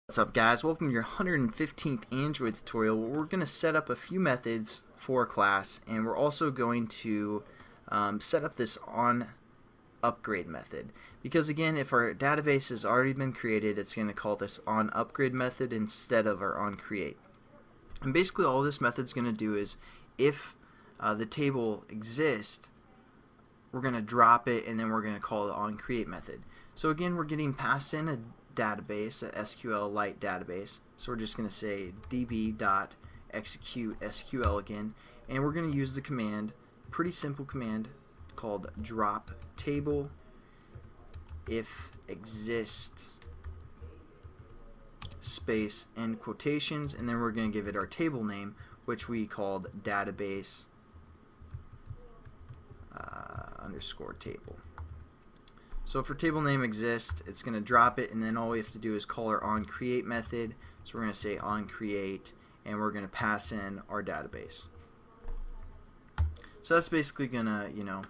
What's up, guys? Welcome to your 115th Android tutorial where we're going to set up a few methods for a class, and we're also going to set up this onUpgrade method, because again, if our database has already been created, it's going to call this onUpgrade method instead of our onCreate. And basically all this method's going to do is, if the table exists, we're going to drop it and then we're going to call the onCreate method. So again, we're getting passed in a database, a SQLite database. So we're just going to say db.execute SQL again, and we're going to use the command, pretty simple command called drop table if exists space end quotations, and then we're going to give it our table name, which we called database underscore table. So if our table name exists, it's going to drop it, and then all we have to do is call our onCreate method. So we're going to say onCreate, and we're going to pass in our database. So that's basically going to,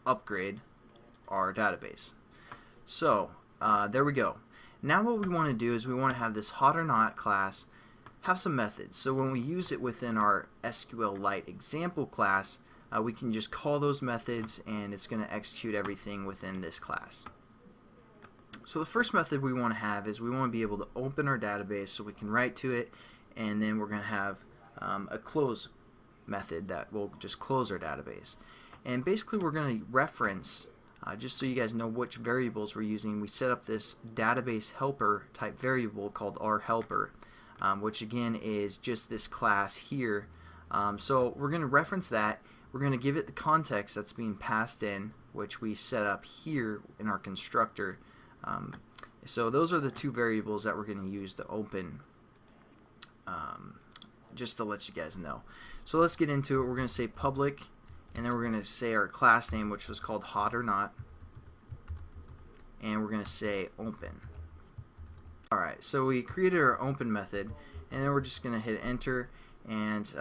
upgrade our database. So there we go. Now what we want to do is we want to have this hot or not class have some methods. So when we use it within our SQLite example class, we can just call those methods and it's going to execute everything within this class. So the first method we want to have is we want to be able to open our database so we can write to it, and then we're going to have a close method that will just close our database. And basically we're going to reference, just so you guys know which variables we're using, we set up this database helper type variable called rHelper, which again is just this class here. So we're going to reference that. We're going to give it the context that's being passed in, which we set up here in our constructor. So those are the two variables that we're going to use to open, just to let you guys know. So let's get into it. We're going to say public, and then we're going to say our class name, which was called hot or not, and we're going to say open. Alright, so we created our open method, and then we're just going to hit enter, and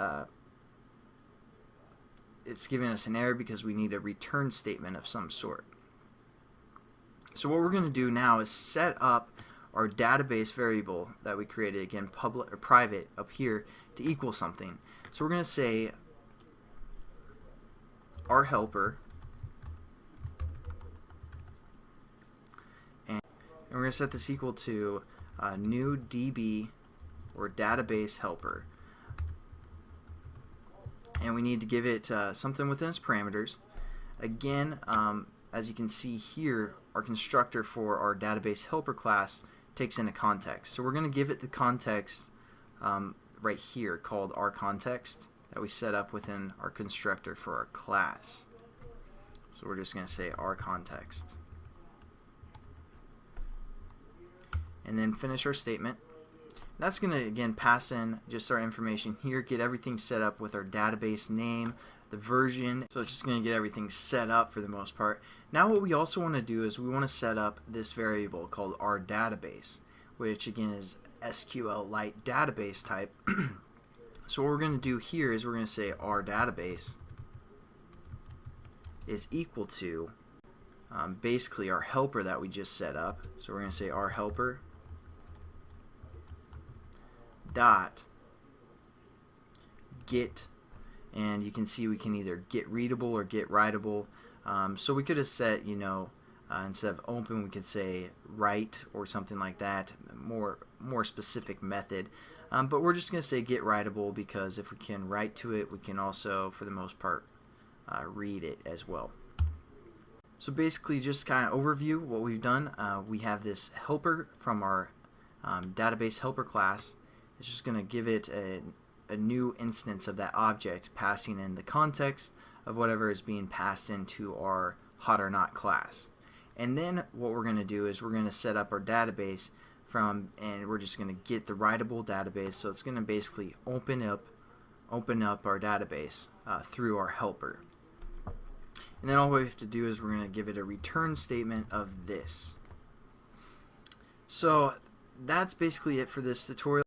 it's giving us an error because we need a return statement of some sort. So what we're going to do now is set up our database variable that we created, again public or private up here, to equal something. So we're going to say rHelper, and we're going to set this equal to new DB or database helper. And we need to give it something within its parameters. Again, as you can see here, our constructor for our database helper class takes in a context. So we're going to give it the context right here called rContext that we set up within our constructor for our class. So we're just going to say rContext. And then finish our statement. That's going to again pass in just our information here, get everything set up with our database name, the version. So it's just going to get everything set up for the most part. Now what we also want to do is we want to set up this variable called our database, which again is SQLite database type. So what we're going to do here is we're going to say our database is equal to basically our helper that we just set up. So we're going to say our helper dot get, and you can see we can either get readable or get writable. So we could have set, instead of open, we could say write or something like that, more specific method. But we're just going to say get writable because if we can write to it, we can also, for the most part, read it as well. So basically, just kind of overview what we've done. We have this helper from our database helper class. It's just going to give it a new instance of that object, passing in the context of whatever is being passed into our hot or not class. And then what we're going to do is we're going to set up our database and we're just going to get the writable database. So it's going to basically open up our database through our helper. And then all we have to do is we're going to give it a return statement of this. So that's basically it for this tutorial.